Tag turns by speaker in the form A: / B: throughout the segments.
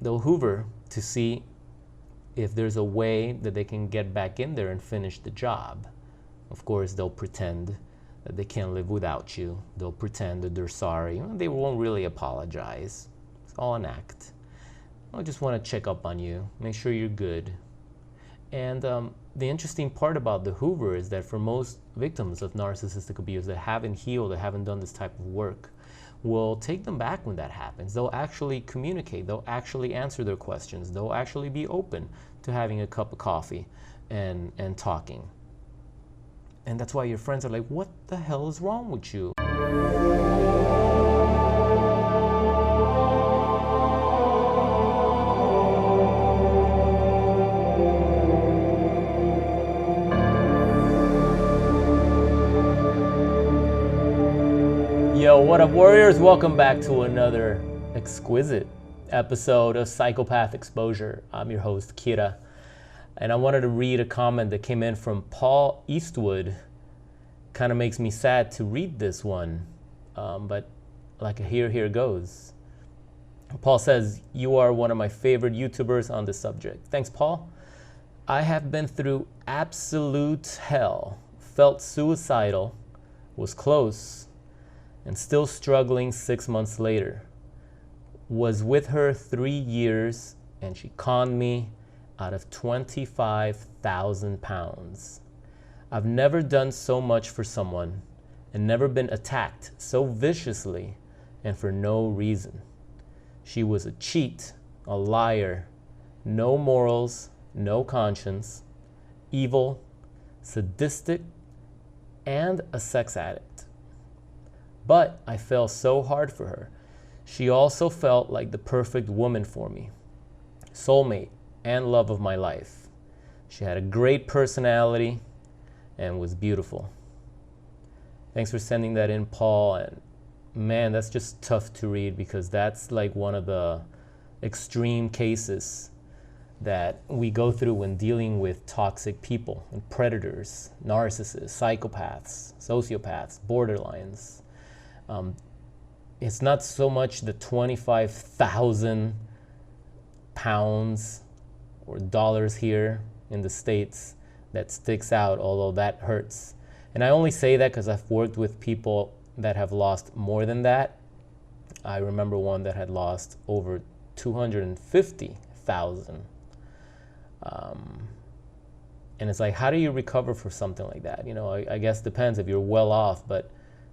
A: they'll hoover to see if there's a way that they can get back in there and finish the job. Of course, they'll pretend that they can't live without you. They'll pretend that they're sorry. They won't really apologize. It's all an act. I just want to check up on you, make sure you're good. And the interesting part about the hoover is that for most victims of narcissistic abuse that haven't healed, that haven't done this type of work, will take them back when that happens. They'll actually communicate. They'll actually answer their questions. They'll actually be open to having a cup of coffee and talking. And that's why your friends are like, what the hell is wrong with you? Yo, what up, warriors? Welcome back to another exquisite episode of Psychopath Exposure. I'm your host, Kira, and I wanted to read a comment that came in from Paul Eastwood. Kind of makes me sad to read this one, but like here goes. Paul says, "You are one of my favorite YouTubers on this subject." Thanks, Paul. I have been through absolute hell, felt suicidal, was close, and still struggling 6 months later. Was with her 3 years, and she conned me out of 25,000 pounds. I've never done so much for someone and never been attacked so viciously and for no reason. She was a cheat, a liar, no morals, no conscience, evil, sadistic, and a sex addict. But I fell so hard for her. She also felt like the perfect woman for me, soulmate and love of my life. She had a great personality and was beautiful. Thanks for sending that in, Paul. And man, that's just tough to read because that's like one of the extreme cases that we go through when dealing with toxic people and predators, narcissists, psychopaths, sociopaths, borderlines. It's not so much the 25,000 pounds or dollars here in the States that sticks out, although that hurts. And I only say that because I've worked with people that have lost more than that. I remember one that had lost over 250,000. And it's like, how do you recover for something like that? You know, I guess depends if you're well off, but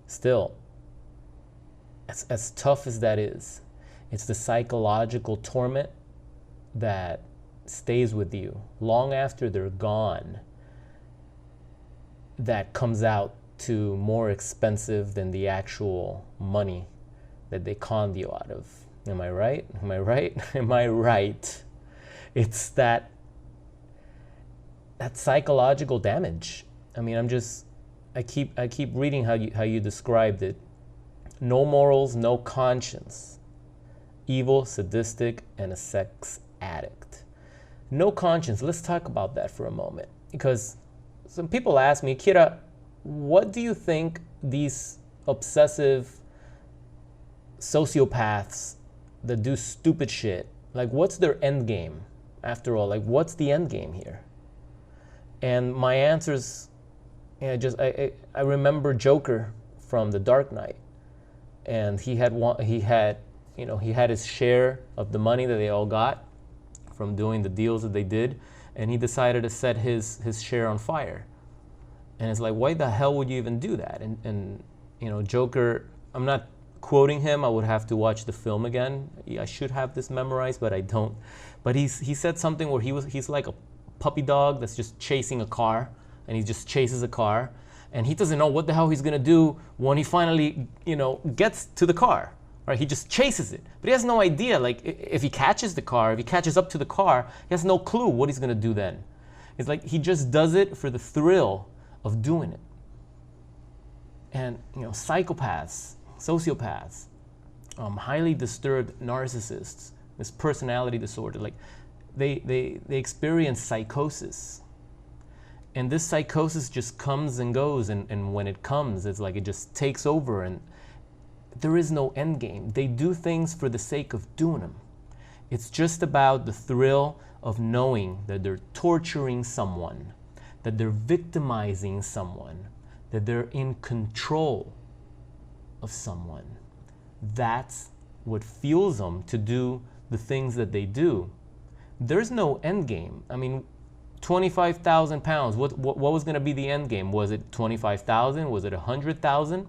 A: still, as tough as that is, it's the psychological torment that stays with you long after they're gone that comes out to more expensive than the actual money that they conned you out of. Am I right? Am I right? Am I right? It's that psychological damage. I mean, I keep reading how you described it. No morals, no conscience, evil, sadistic, and a sex addict. No conscience. Let's talk about that for a moment, because some people ask me, Kira, what do you think these obsessive sociopaths that do stupid shit, like what's their end game after all? Like what's the end game here? And my answers, I remember Joker from The Dark Knight. And he had his share of the money that they all got from doing the deals that they did, and he decided to set his share on fire. And it's like, why the hell would you even do that? And Joker, I'm not quoting him. I would have to watch the film again. I should have this memorized, but I don't. But he said something where he's like a puppy dog that's just chasing a car, and he just chases a car. And he doesn't know what the hell he's gonna do when he finally, gets to the car, right? He just chases it, but he has no idea. Like if he catches the car, if he catches up to the car, he has no clue what he's gonna do then. It's like he just does it for the thrill of doing it. And psychopaths, sociopaths, highly disturbed narcissists, this personality disorder, like they experience psychosis. And this psychosis just comes and goes, and when it comes, it's like it just takes over, and there is no end game. They do things for the sake of doing them. It's just about the thrill of knowing that they're torturing someone, that they're victimizing someone, that they're in control of someone. That's what fuels them to do the things that they do. There's no end game. I mean, 25,000 pounds, what was going to be the end game? Was it 25,000? Was it 100,000?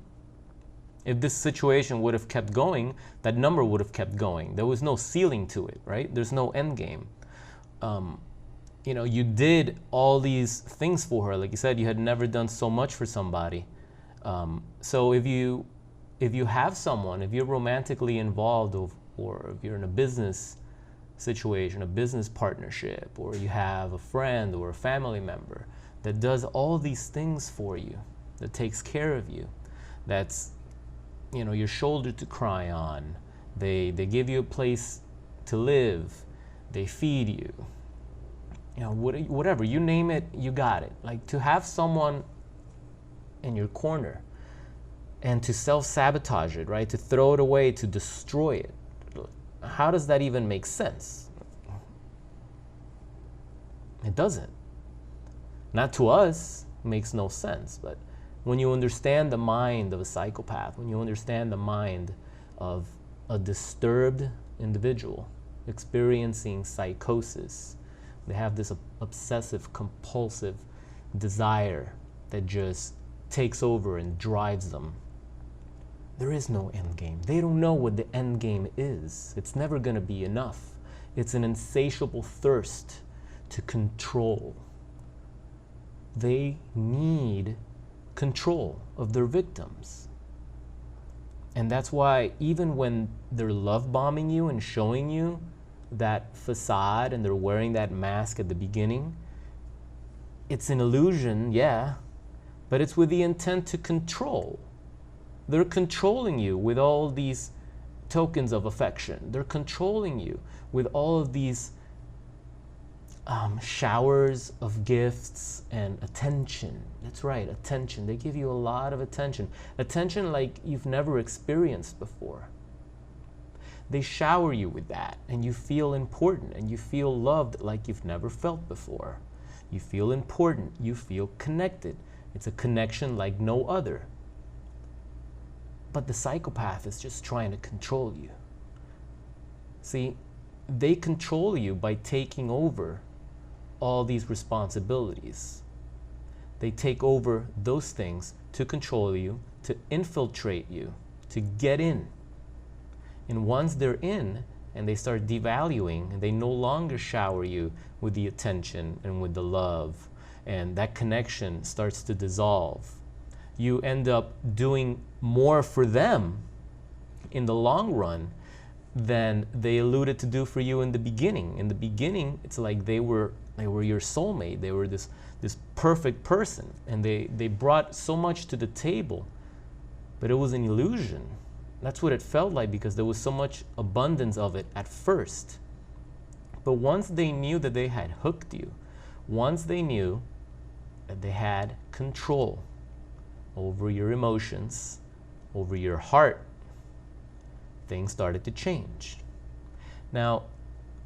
A: If this situation would have kept going, that number would have kept going. There was no ceiling to it, right? There's no end game. You know, you did all these things for her. Like you said, you had never done so much for somebody. So if you have someone, if you're romantically involved, or if you're in a business situation, a business partnership, or you have a friend or a family member that does all these things for you, that takes care of you, that's, you know, your shoulder to cry on, they give you a place to live, they feed you, you know, whatever, you name it, you got it. Like, to have someone in your corner and to self-sabotage it, right, to throw it away, to destroy it, how does that even make sense? It doesn't. Not to us, it makes no sense. But when you understand the mind of a psychopath, when you understand the mind of a disturbed individual experiencing psychosis, they have this obsessive compulsive desire that just takes over and drives them. There is no end game. They don't know what the end game is. It's never going to be enough. It's an insatiable thirst to control. They need control of their victims. And that's why even when they're love bombing you and showing you that facade and they're wearing that mask at the beginning, it's an illusion, yeah, but it's with the intent to control. They're controlling you with all these tokens of affection. They're controlling you with all of these showers of gifts and attention. That's right, attention. They give you a lot of attention. Attention like you've never experienced before. They shower you with that, and you feel important, and you feel loved like you've never felt before. You feel important. You feel connected. It's a connection like no other. But the psychopath is just trying to control you. See, they control you by taking over all these responsibilities. They take over those things to control you, to infiltrate you, to get in. And once they're in and they start devaluing, and they no longer shower you with the attention and with the love, and that connection starts to dissolve, you end up doing more for them in the long run than they alluded to do for you in the beginning. In the beginning, it's like they were your soulmate. They were this perfect person, and they brought so much to the table, but it was an illusion. That's what it felt like, because there was so much abundance of it at first. But once they knew that they had hooked you, once they knew that they had control over your emotions, over your heart, things started to change. Now,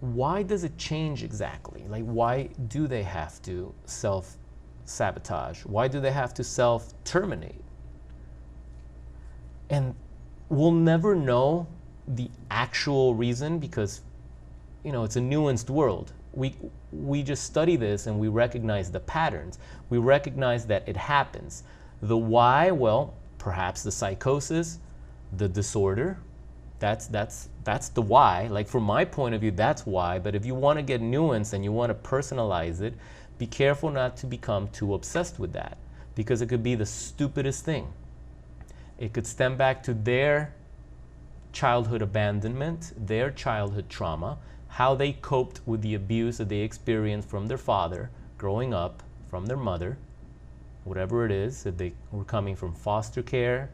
A: why does it change exactly? Like, why do they have to self-sabotage? Why do they have to self-terminate? And we'll never know the actual reason, because, you know, it's a nuanced world. We just study this and we recognize the patterns. We recognize that it happens. The why, well, perhaps the psychosis, the disorder, that's the why. Like, from my point of view, that's why. But if you want to get nuance and you want to personalize it, be careful not to become too obsessed with that, because it could be the stupidest thing. It could stem back to their childhood abandonment, their childhood trauma, how they coped with the abuse that they experienced from their father growing up, from their mother, whatever it is, that they were coming from foster care.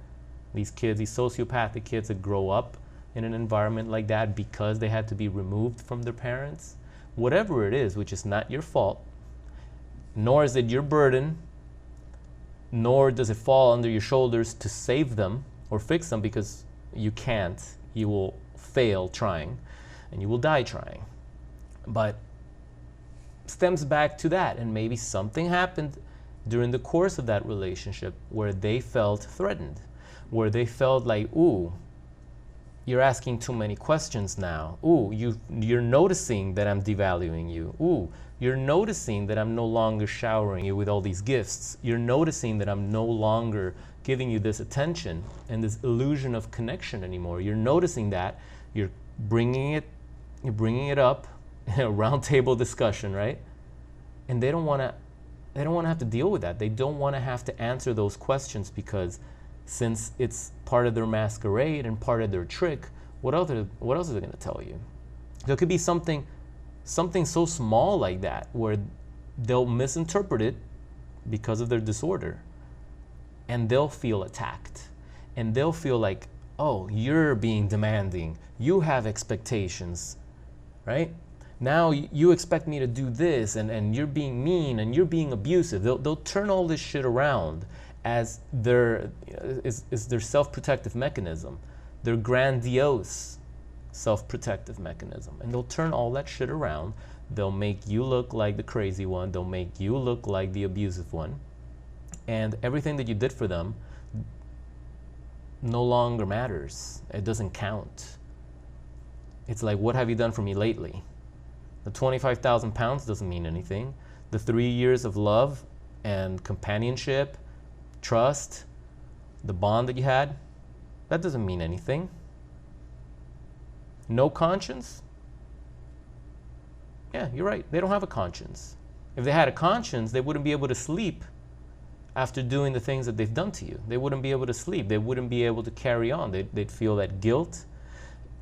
A: These kids, these sociopathic kids that grow up in an environment like that because they had to be removed from their parents. Whatever it is, which is not your fault, nor is it your burden, nor does it fall under your shoulders to save them or fix them, because you can't. You will fail trying. and you will die trying. But stems back to that, and maybe something happened during the course of that relationship where they felt threatened, where they felt like, ooh, you're asking too many questions now. Ooh, you're noticing that I'm devaluing you. Ooh, you're noticing that I'm no longer showering you with all these gifts. You're noticing that I'm no longer giving you this attention and this illusion of connection anymore. You're noticing that. You're bringing it up in a round table discussion, right? And they don't want to have to deal with that. They don't want to have to answer those questions, because since it's part of their masquerade and part of their trick, what else are they going to tell you? There could be something so small like that where they'll misinterpret it because of their disorder, and they'll feel attacked, and they'll feel like, oh, you're being demanding, you have expectations, right? Now you expect me to do this, and you're being mean, and you're being abusive. They'll turn all this shit around as their self-protective mechanism, their grandiose self-protective mechanism. And they'll turn all that shit around. They'll make you look like the crazy one. They'll make you look like the abusive one. And everything that you did for them no longer matters. It doesn't count. It's like, what have you done for me lately? The 25,000 pounds doesn't mean anything. The 3 years of love and companionship, trust, the bond that you had, that doesn't mean anything. No conscience? Yeah, you're right. They don't have a conscience. If they had a conscience, they wouldn't be able to sleep after doing the things that they've done to you. They wouldn't be able to sleep. They wouldn't be able to carry on. They'd feel that guilt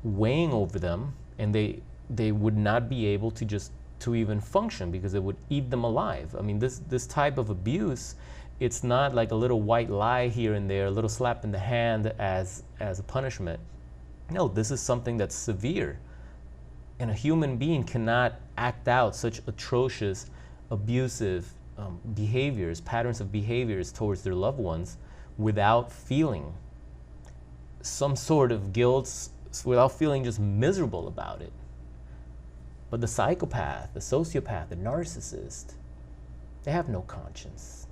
A: weighing over them, and they would not be able to even function, because it would eat them alive. I mean, this type of abuse, it's not like a little white lie here and there, a little slap in the hand as a punishment. No, this is something that's severe. And a human being cannot act out such atrocious, abusive behaviors, patterns of behaviors towards their loved ones without feeling some sort of guilt, without feeling just miserable about it. But the psychopath, the sociopath, the narcissist, they have no conscience.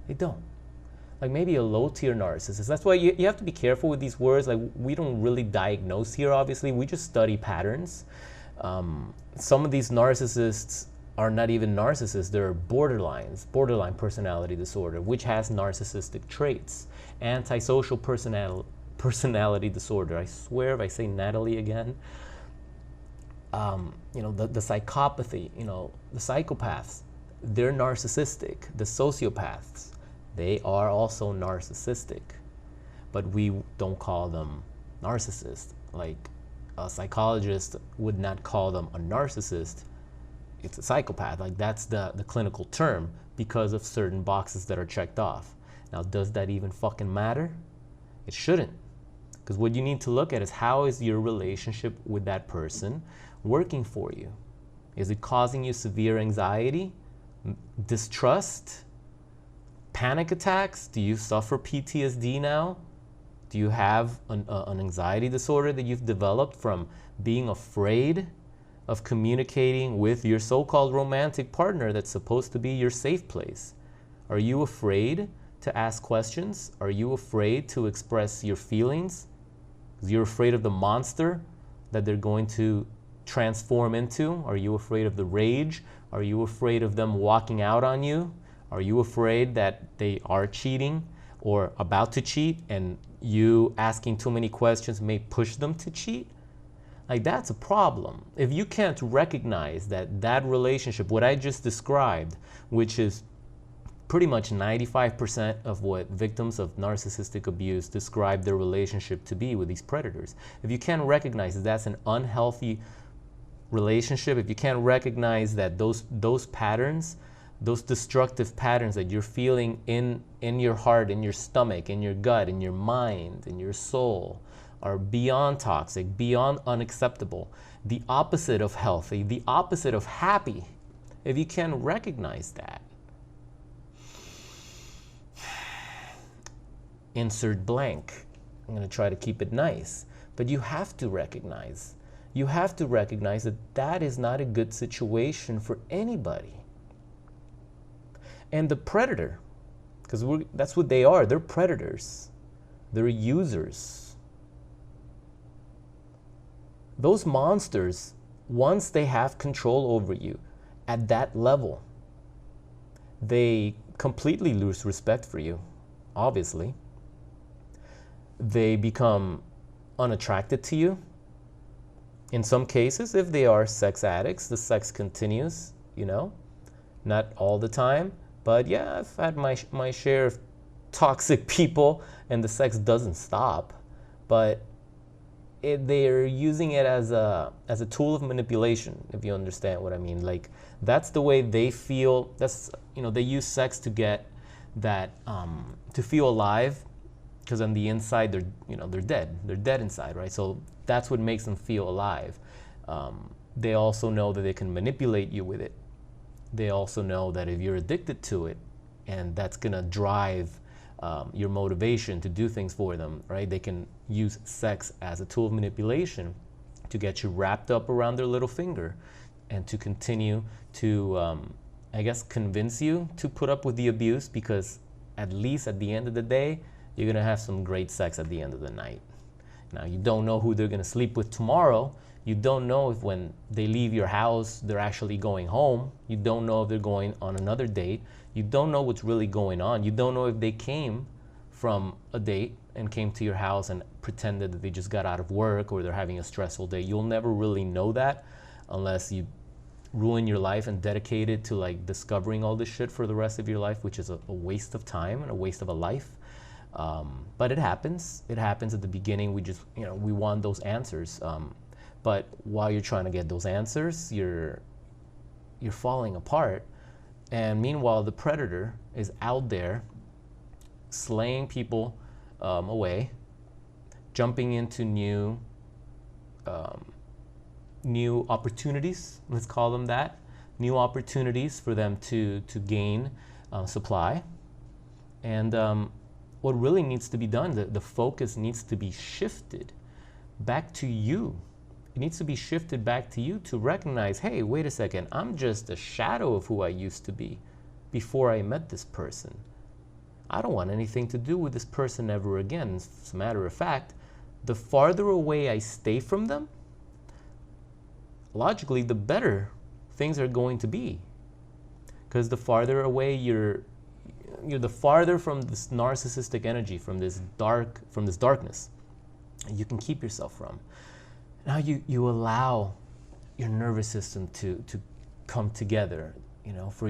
A: They don't. Like maybe a low-tier narcissist. That's why you have to be careful with these words. Like, we don't really diagnose here, obviously. We just study patterns. Some of these narcissists are not even narcissists. They're borderline personality disorder, which has narcissistic traits. Antisocial personality disorder. I swear if I say Natalie again, the psychopathy, the psychopaths, they're narcissistic. The sociopaths, they are also narcissistic, but we don't call them narcissists. Like a psychologist would not call them a narcissist. It's a psychopath. Like that's the clinical term, because of certain boxes that are checked off. Now, does that even fucking matter? It shouldn't. Because what you need to look at is, how is your relationship with that person working for you? Is it causing you severe anxiety, distrust, panic attacks? Do you suffer PTSD now? Do you have an anxiety disorder that you've developed from being afraid of communicating with your so-called romantic partner that's supposed to be your safe place? Are you afraid to ask questions? Are you afraid to express your feelings? You're afraid of the monster that they're going to transform into? Are you afraid of the rage? Are you afraid of them walking out on you? Are you afraid that they are cheating or about to cheat, and you asking too many questions may push them to cheat? Like, that's a problem. If you can't recognize that relationship, what I just described, which is pretty much 95% of what victims of narcissistic abuse describe their relationship to be with these predators. If you can't recognize that that's an unhealthy relationship, if you can't recognize that those patterns, those destructive patterns that you're feeling in your heart, in your stomach, in your gut, in your mind, in your soul, are beyond toxic, beyond unacceptable, the opposite of healthy, the opposite of happy, if you can't recognize that, insert blank. I'm going to try to keep it nice, but you have to recognize. you have to recognize that that is not a good situation for anybody. And the predator, because that's what they are, they're predators, they're users. Those monsters, once they have control over you at that level, they completely lose respect for you, obviously. They become unattracted to you. In some cases, if they are sex addicts, the sex continues, you know, not all the time. But yeah, I've had my share of toxic people and the sex doesn't stop. But they're using it as a tool of manipulation, if you understand what I mean. Like, that's the way they feel. That's, you know, they use sex to get that, to feel alive, because on the inside they're, you know, they're dead inside, right? So that's what makes them feel alive. They also know that they can manipulate you with it. They also know that if you're addicted to it, and that's gonna drive your motivation to do things for them, right? They can use sex as a tool of manipulation to get you wrapped up around their little finger and to continue to, I guess, convince you to put up with the abuse, because at least at the end of the day, you're gonna have some great sex at the end of the night. Now, you don't know who they're gonna sleep with tomorrow. You don't know if when they leave your house, they're actually going home. You don't know if they're going on another date. You don't know what's really going on. You don't know if they came from a date and came to your house and pretended that they just got out of work or they're having a stressful day. You'll never really know that unless you ruin your life and dedicate it to like discovering all this shit for the rest of your life, which is a waste of time and a waste of a life. But it happens. It happens at the beginning. We just, you know, we want those answers. But while you're trying to get those answers, you're falling apart. And meanwhile, the predator is out there slaying people away, jumping into new opportunities, let's call them that, new opportunities for them to gain supply. And what really needs to be done, the focus needs to be shifted back to you. It needs to be shifted back to you to recognize, hey, wait a second, I'm just a shadow of who I used to be before I met this person. I don't want anything to do with this person ever again. As a matter of fact, the farther away I stay from them, logically, the better things are going to be. Because the farther away you're the farther from this narcissistic energy, from this darkness, you can keep yourself from. Now you allow your nervous system to come together, you know, for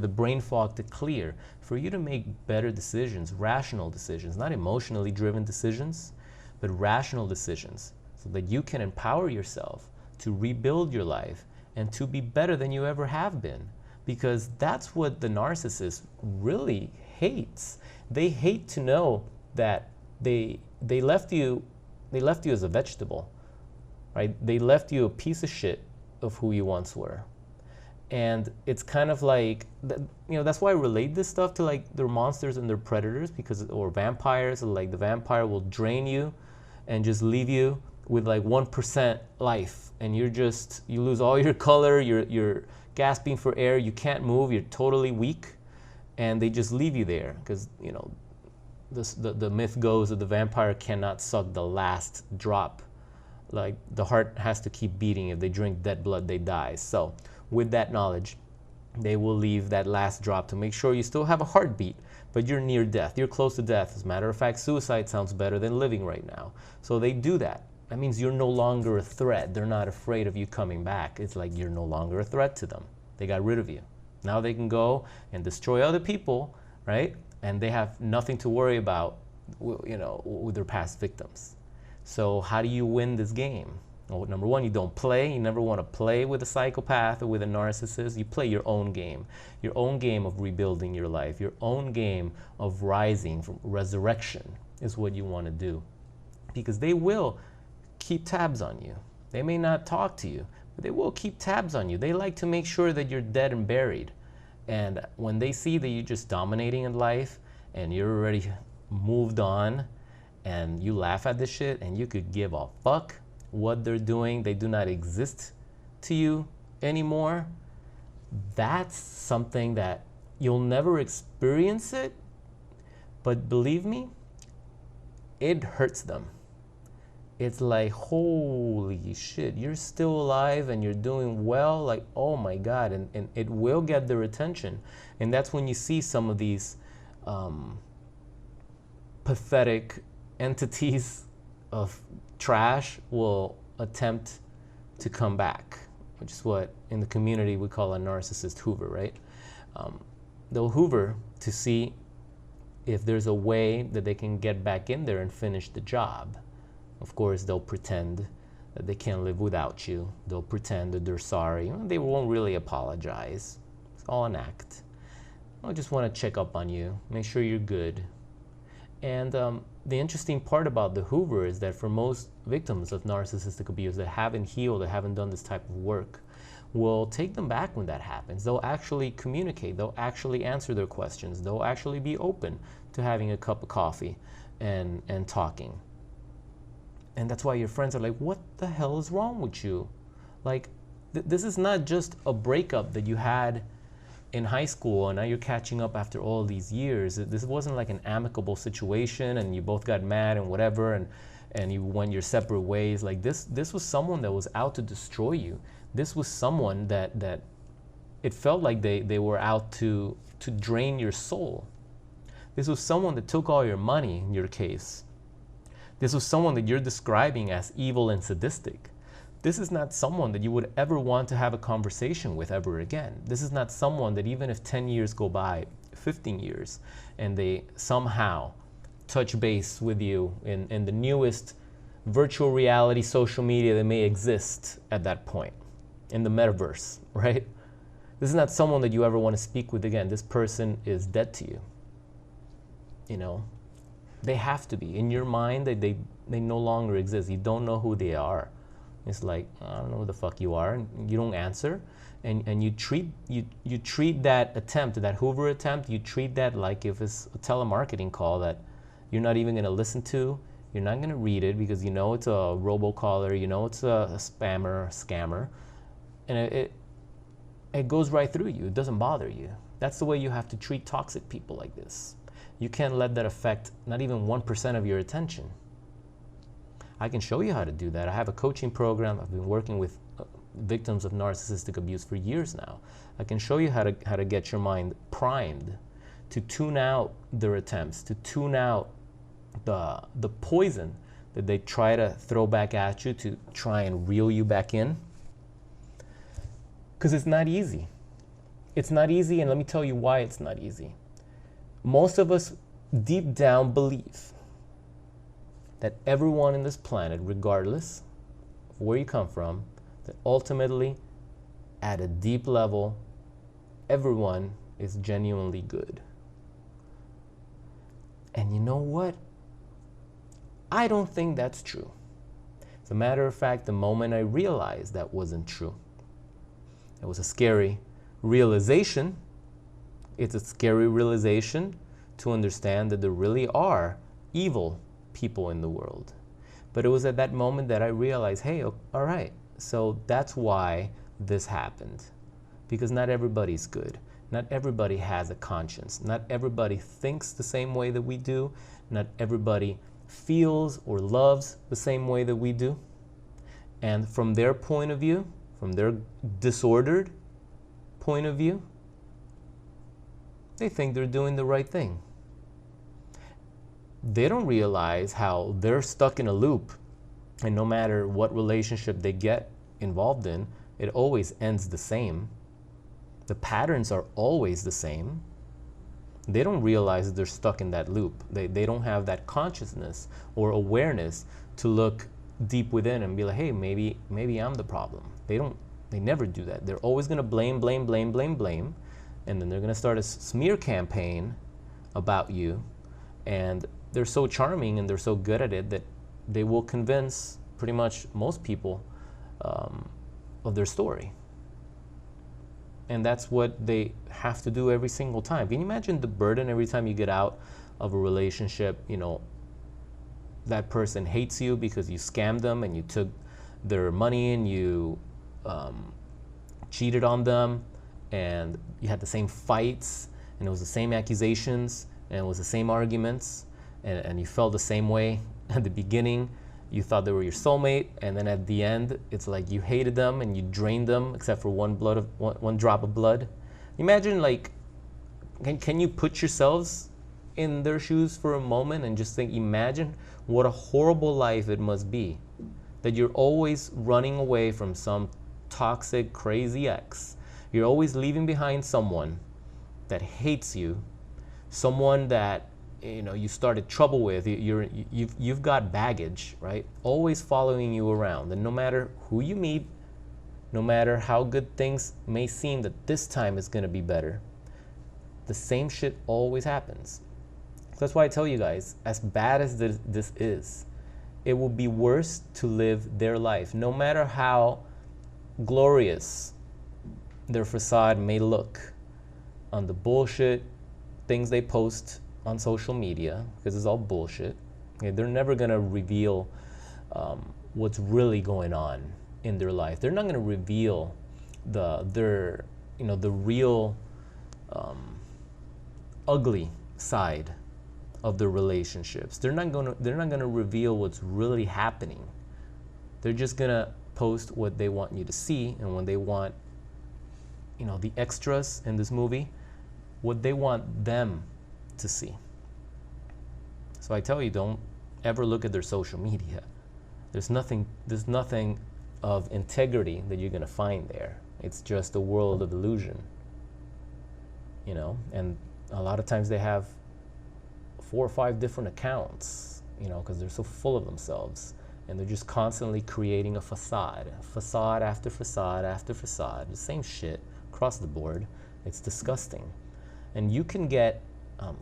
A: the brain fog to clear, for you to make better decisions, rational decisions, not emotionally driven decisions, but rational decisions, so that you can empower yourself to rebuild your life and to be better than you ever have been. Because that's what the narcissist really hates. They hate to know that they left you as a vegetable, right? They left you a piece of shit of who you once were. And it's kind of like, you know, that's why I relate this stuff to like their monsters and their predators, or vampires. Like, the vampire will drain you and just leave you with like 1% life, and you lose all your color, you're gasping for air, you can't move, you're totally weak, and they just leave you there because, you know, the myth goes that the vampire cannot suck the last drop. Like, the heart has to keep beating. If they drink dead blood, they die. So with that knowledge, they will leave that last drop to make sure you still have a heartbeat, but you're near death, you're close to death. As a matter of fact, suicide sounds better than living right now. So they do that. That means you're no longer a threat. They're not afraid of you coming back. It's like you're no longer a threat to them. They got rid of you. Now they can go and destroy other people, right? And they have nothing to worry about, you know, with their past victims. So how do you win this game? Well, number one, you don't play. You never want to play with a psychopath or with a narcissist. You play your own game of rebuilding your life, your own game of rising from resurrection is what you want to do. Because they will keep tabs on you. They may not talk to you, but they will keep tabs on you. They like to make sure that you're dead and buried. And when they see that you're just dominating in life and you're already moved on and you laugh at this shit and you could give a fuck, what they're doing, they do not exist to you anymore, that's something that you'll never experience it, but believe me, it hurts them. It's like, holy shit, you're still alive and you're doing well, like, oh my God, and it will get their attention. And that's when you see some of these pathetic entities of trash will attempt to come back, which is what in the community we call a narcissist hoover, right? They'll hoover to see if there's a way that they can get back in there and finish the job. Of course, they'll pretend that they can't live without you. They'll pretend that they're sorry. They won't really apologize. It's all an act. I just want to check up on you, make sure you're good. And the interesting part about the hoover is that for most victims of narcissistic abuse that haven't healed, that haven't done this type of work, will take them back when that happens. They'll actually communicate. They'll actually answer their questions. They'll actually be open to having a cup of coffee and talking. And that's why your friends are like, what the hell is wrong with you? Like, this is not just a breakup that you had in high school and now you're catching up after all these years. This wasn't like an amicable situation and you both got mad and whatever and you went your separate ways. Like this was someone that was out to destroy you. This was someone that it felt like they were out to drain your soul. This was someone that took all your money in your case. This was someone that you're describing as evil and sadistic. This is not someone that you would ever want to have a conversation with ever again. This is not someone that even if 10 years go by, 15 years, and they somehow touch base with you in the newest virtual reality social media that may exist at that point, in the metaverse, right? This is not someone that you ever want to speak with again. This person is dead to you. You know, they have to be. In your mind, they no longer exist. You don't know who they are. It's like, I don't know who the fuck you are, and you don't answer, and you treat that attempt, that hoover attempt, you treat that like if it's a telemarketing call that you're not even going to listen to, you're not going to read it because you know it's a robocaller, you know it's a spammer, scammer, and it goes right through you. It doesn't bother you. That's the way you have to treat toxic people like this. You can't let that affect not even 1% of your attention. I can show you how to do that. I have a coaching program. I've been working with victims of narcissistic abuse for years now. I can show you how to get your mind primed to tune out their attempts, to tune out the poison that they try to throw back at you to try and reel you back in. Because it's not easy. It's not easy, and let me tell you why it's not easy. Most of us deep down believe that everyone in this planet, regardless of where you come from, that ultimately, at a deep level, everyone is genuinely good. And you know what? I don't think that's true. As a matter of fact, the moment I realized that wasn't true, it was a scary realization. It's a scary realization to understand that there really are evil people in the world. But it was at that moment that I realized, hey, all right, so that's why this happened. Because not everybody's good. Not everybody has a conscience. Not everybody thinks the same way that we do. Not everybody feels or loves the same way that we do. And from their point of view, from their disordered point of view, they think they're doing the right thing. They don't realize how they're stuck in a loop, and no matter what relationship they get involved in, it always ends the same. The patterns are always the same. They don't realize that they're stuck in that loop. They don't have that consciousness or awareness to look deep within and be like, hey, maybe I'm the problem. They never do that. They're always going to blame, and then they're going to start a smear campaign about you, and they're so charming and they're so good at it that they will convince pretty much most people of their story. And that's what they have to do every single time. Can you imagine the burden every time you get out of a relationship? You know, that person hates you because you scammed them and you took their money and you cheated on them, and you had the same fights, and it was the same accusations, and it was the same arguments, and you felt the same way at the beginning. You thought they were your soulmate, and then at the end, it's like you hated them and you drained them except for one drop of blood. Imagine, like, can you put yourselves in their shoes for a moment and just think, imagine what a horrible life it must be, that you're always running away from some toxic, crazy ex. You're always leaving behind someone that hates you, someone that you started trouble with. You've got baggage, right? Always following you around, and no matter who you meet, no matter how good things may seem that this time is gonna be better, the same shit always happens. So that's why I tell you guys, as bad as this is, it will be worse to live their life, no matter how glorious their facade may look on the bullshit things they post on social media, because it's all bullshit. Okay, they're never gonna reveal what's really going on in their life. They're not gonna reveal the real ugly side of their relationships. They're not gonna reveal what's really happening. They're just gonna post what they want you to see, and when they want, the extras in this movie, what they want them to see. So I tell you, don't ever look at their social media. There's nothing of integrity that you're gonna find there. It's just a world of illusion. And a lot of times they have 4 or 5 different accounts, because they're so full of themselves, and they're just constantly creating a facade after facade after facade, the same shit across the board. It's disgusting, and you can get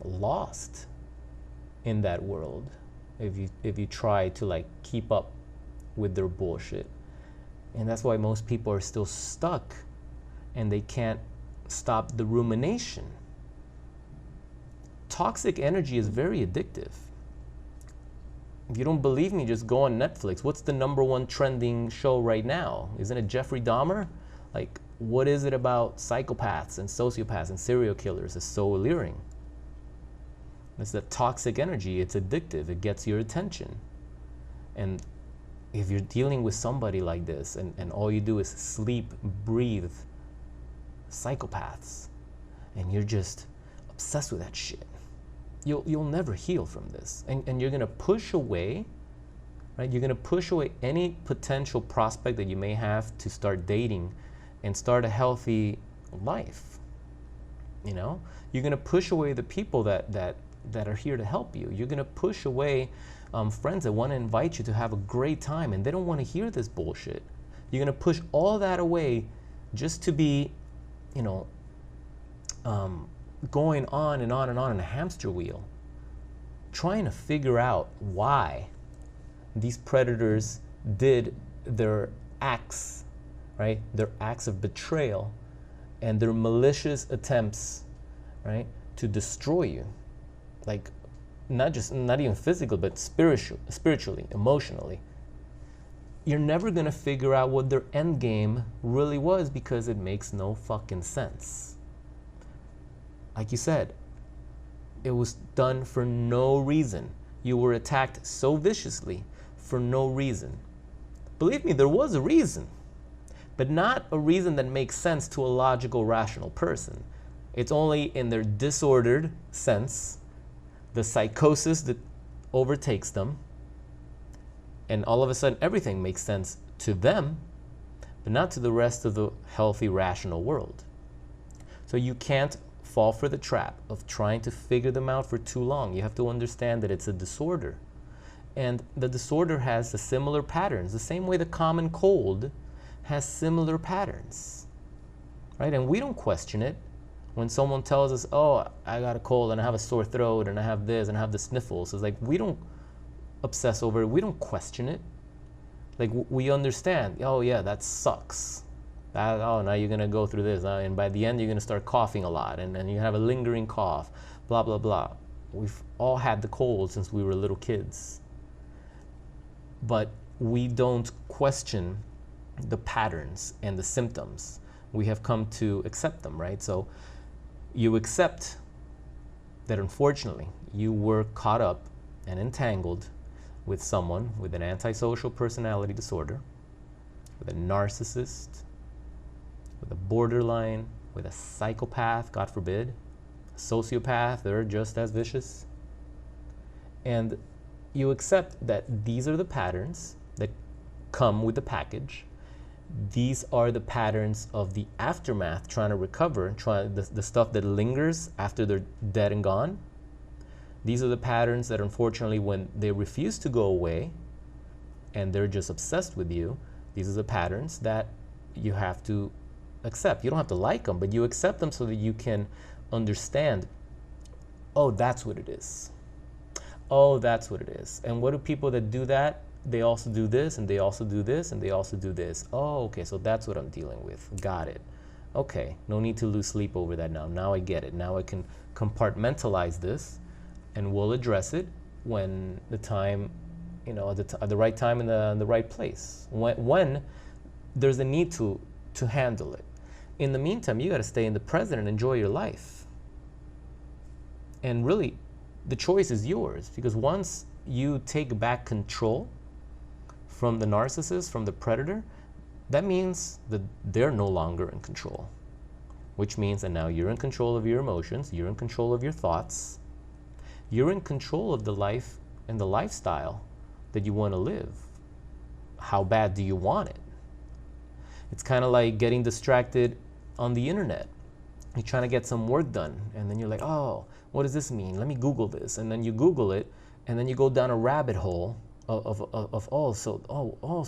A: lost in that world if you try to keep up with their bullshit. And that's why most people are still stuck, and they can't stop the rumination. Toxic energy is very addictive. If you don't believe me, just go on Netflix. What's the #1 trending show right now? Isn't it Jeffrey Dahmer? What is it about psychopaths and sociopaths and serial killers is so alluring? It's that toxic energy. It's addictive. It gets your attention. And if you're dealing with somebody like this, and all you do is sleep, breathe psychopaths, and you're just obsessed with that shit, you'll never heal from this. And you're gonna push away, right? You're gonna push away any potential prospect that you may have to start dating and start a healthy life. You're gonna push away the people that are here to help you. You're gonna push away friends that want to invite you to have a great time, and they don't want to hear this bullshit. You're gonna push all that away just to be, going on and on and on in a hamster wheel, trying to figure out why these predators did their acts, right? Their acts of betrayal and their malicious attempts, right, to destroy you. Not even physically, but spiritually, emotionally. You're never gonna figure out what their end game really was, because it makes no fucking sense. Like you said, it was done for no reason. You were attacked so viciously for no reason. Believe me, there was a reason, but not a reason that makes sense to a logical, rational person. It's only in their disordered sense, the psychosis that overtakes them, and all of a sudden everything makes sense to them, but not to the rest of the healthy, rational world. So you can't fall for the trap of trying to figure them out for too long. You have to understand that it's a disorder, and the disorder has the similar patterns, the same way the common cold has similar patterns, right? And we don't question it. When someone tells us, oh, I got a cold and I have a sore throat and I have this and I have the sniffles, it's like we don't obsess over it. We don't question it. We understand, oh yeah, that sucks. Oh, now you're gonna go through this, and by the end you're gonna start coughing a lot, and then you have a lingering cough, blah, blah, blah. We've all had the cold since we were little kids. But we don't question the patterns and the symptoms. We have come to accept them, right? So you accept that unfortunately you were caught up and entangled with someone with an antisocial personality disorder, with a narcissist, with a borderline, with a psychopath, God forbid, a sociopath, they're just as vicious. And you accept that these are the patterns that come with the package. These are the patterns of the aftermath, trying to recover, the stuff that lingers after they're dead and gone. These are the patterns that unfortunately when they refuse to go away and they're just obsessed with you, these are the patterns that you have to accept. You don't have to like them, but you accept them so that you can understand, oh, that's what it is. Oh, that's what it is. And what do people that do that? They also do this, and they also do this, and they also do this. Oh, okay, so that's what I'm dealing with. Got it. Okay, no need to lose sleep over that now. Now I get it. Now I can compartmentalize this, and we'll address it when the time, at the right time in the right place. When there's a need to handle it. In the meantime, you got to stay in the present and enjoy your life. And really, the choice is yours, because once you take back control from the narcissist, from the predator, that means that they're no longer in control, which means that now you're in control of your emotions, you're in control of your thoughts, you're in control of the life and the lifestyle that you want to live. How bad do you want it? It's kind of like getting distracted on the internet. You're trying to get some work done, and then you're like, oh, what does this mean? Let me Google this. And then you Google it, and then you go down a rabbit hole so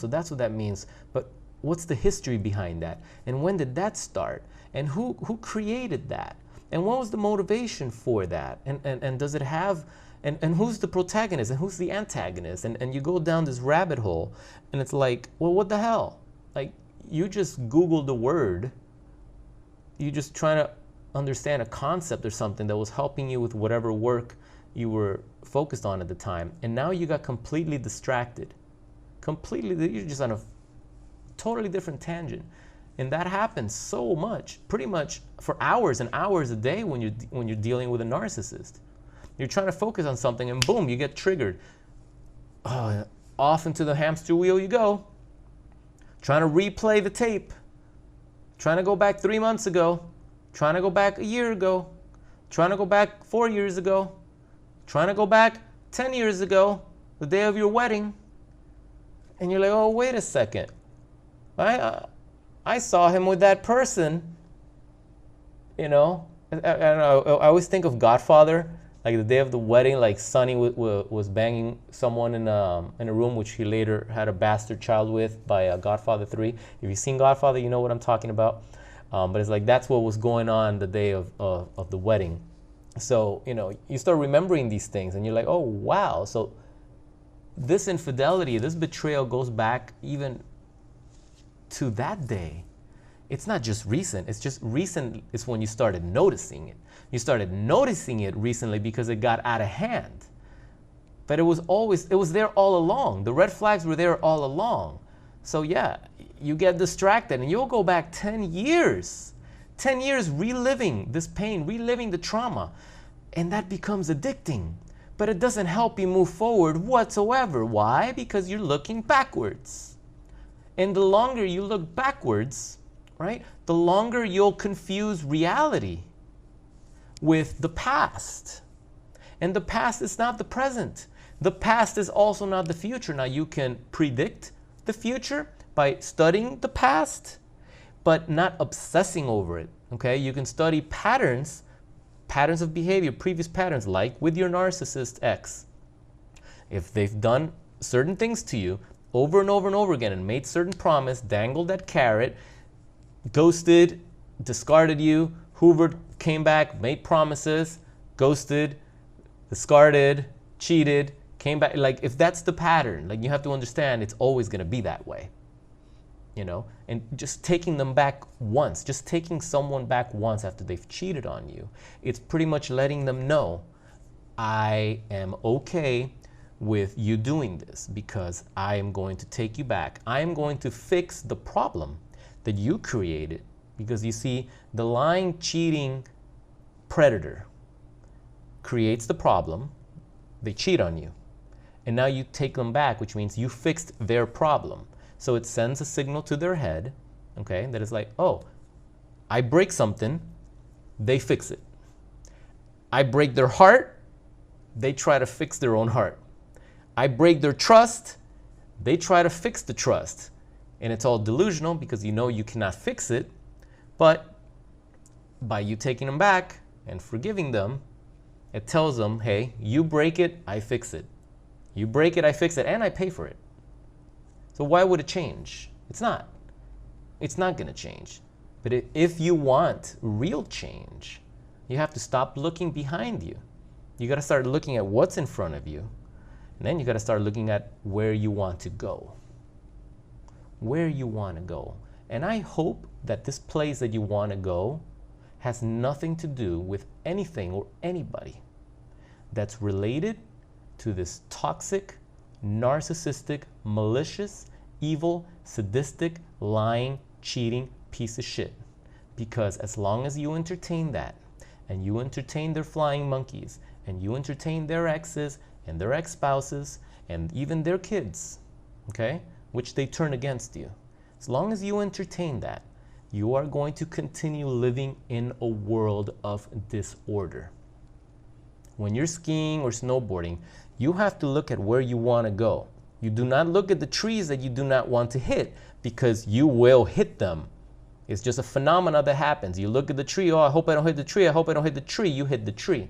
A: that's what that means. But what's the history behind that? And when did that start? And who created that? And what was the motivation for that? And does it have, and who's the protagonist and who's the antagonist? And you go down this rabbit hole, and it's like, well, what the hell? Like, you just Googled the word, you just trying to understand a concept or something that was helping you with whatever work you were focused on at the time, and now you got completely distracted. You're just on a totally different tangent. And that happens so much, pretty much for hours and hours a day when you're dealing with a narcissist. You're trying to focus on something, and boom, you get triggered. Off into the hamster wheel you go. Trying to replay the tape. Trying to go back 3 months ago. Trying to go back a year ago. Trying to go back 4 years ago. Trying to go back 10 years ago, the day of your wedding. And you're like, oh, wait a second. I saw him with that person. I always think of Godfather, like the day of the wedding, like Sonny was banging someone in a room, which he later had a bastard child with by Godfather 3. If you've seen Godfather, you know what I'm talking about. But it's like that's what was going on the day of the wedding. So, you start remembering these things, and you're like, oh, wow. So this infidelity, this betrayal goes back even to that day. It's not just recent. It's just recent is when you started noticing it. You started noticing it recently because it got out of hand. But it was there all along. The red flags were there all along. So yeah, you get distracted, and you'll go back 10 years. 10 years reliving this pain, reliving the trauma, and that becomes addicting. But it doesn't help you move forward whatsoever. Why? Because you're looking backwards. And the longer you look backwards, right, the longer you'll confuse reality with the past. And the past is not the present. The past is also not the future. Now, you can predict the future by studying the past, but not obsessing over it, okay? You can study patterns of behavior, previous patterns, like with your narcissist ex. If they've done certain things to you over and over and over again and made certain promise, dangled that carrot, ghosted, discarded you, hoovered, came back, made promises, ghosted, discarded, cheated, came back, like if that's the pattern, like you have to understand it's always going to be that way. And just taking them back once, just taking someone back once after they've cheated on you, it's pretty much letting them know, I am okay with you doing this because I am going to take you back. I am going to fix the problem that you created, because you see, the lying, cheating predator creates the problem, they cheat on you, and now you take them back, which means you fixed their problem. So it sends a signal to their head, okay, that is like, oh, I break something, they fix it. I break their heart, they try to fix their own heart. I break their trust, they try to fix the trust. And it's all delusional because you know you cannot fix it, but by you taking them back and forgiving them, it tells them, hey, you break it, I fix it. You break it, I fix it, and I pay for it. So why would it change? It's not. It's not going to change. But if you want real change, you have to stop looking behind you. You got to start looking at what's in front of you. And then you got to start looking at where you want to go. Where you want to go. And I hope that this place that you want to go has nothing to do with anything or anybody that's related to this toxic, narcissistic, malicious, evil, sadistic, lying, cheating piece of shit. Because as long as you entertain that, and you entertain their flying monkeys, and you entertain their exes and their ex-spouses and even their kids, okay, which they turn against you, as long as you entertain that, you are going to continue living in a world of disorder. When you're skiing or snowboarding, you have to look at where you want to go. You do not look at the trees that you do not want to hit, because you will hit them. It's just a phenomena that happens. You look at the tree, oh, I hope I don't hit the tree, I hope I don't hit the tree, you hit the tree.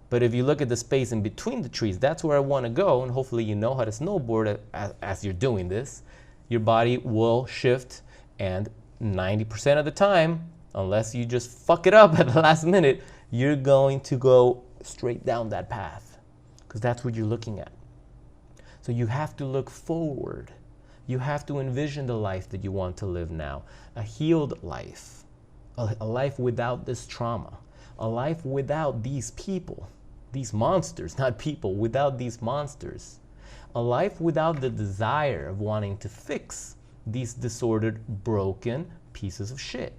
A: But if you look at the space in between the trees, that's where I want to go, and hopefully you know how to snowboard as you're doing this. Your body will shift, and 90% of the time, unless you just fuck it up at the last minute, you're going to go straight down that path, because that's what you're looking at. So you have to look forward. You have to envision the life that you want to live now, a healed life, a life without this trauma, a life without these people, these monsters, not people, without these monsters, a life without the desire of wanting to fix these disordered, broken pieces of shit.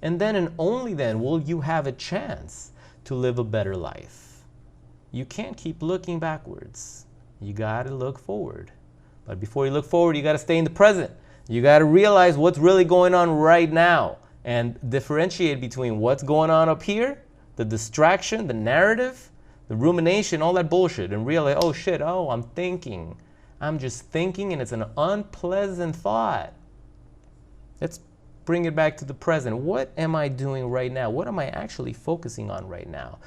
A: And then and only then will you have a chance to live a better life. You can't keep looking backwards. You gotta look forward. But before you look forward, you gotta stay in the present. You gotta realize what's really going on right now and differentiate between what's going on up here, the distraction, the narrative, the rumination, all that bullshit, and realize, oh shit, oh, I'm thinking. I'm just thinking, and it's an unpleasant thought. Let's bring it back to the present. What am I doing right now? What am I actually focusing on right now?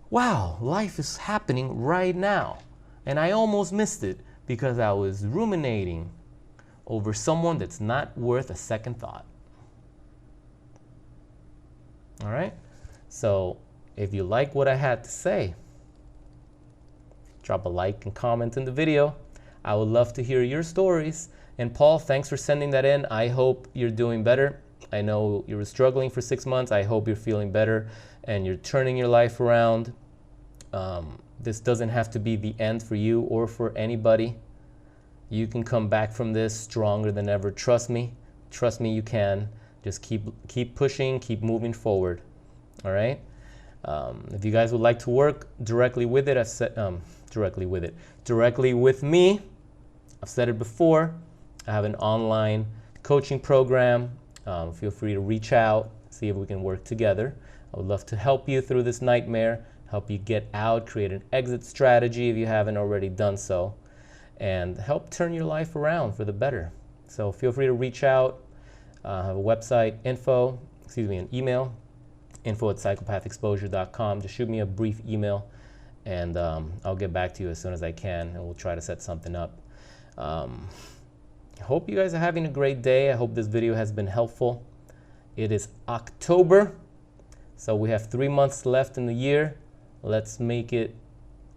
A: Wow, life is happening right now. And I almost missed it because I was ruminating over someone that's not worth a second thought. All right? So if you like what I had to say, drop a like and comment in the video. I would love to hear your stories. And Paul, thanks for sending that in. I hope you're doing better. I know you were struggling for 6 months. I hope you're feeling better and you're turning your life around. This doesn't have to be the end for you or for anybody. You can come back from this stronger than ever. Trust me. Trust me, you can. Just keep pushing, keep moving forward. All right? If you guys would like to work directly with it, directly with me, I've said it before, I have an online coaching program. Feel free to reach out, see if we can work together. I would love to help you through this nightmare, help you get out, create an exit strategy if you haven't already done so, and help turn your life around for the better. So feel free to reach out. I have a website, an email, info@psychopathexposure.com. Just shoot me a brief email, and I'll get back to you as soon as I can, and we'll try to set something up. I hope you guys are having a great day. I hope this video has been helpful. It is October, so we have 3 months left in the year. Let's make it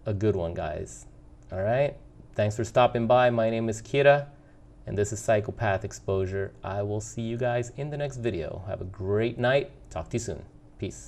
A: a good one, guys. All right? Thanks for stopping by. My name is Kira, and this is Psychopath Exposure. I will see you guys in the next video. Have a great night. Talk to you soon. Peace.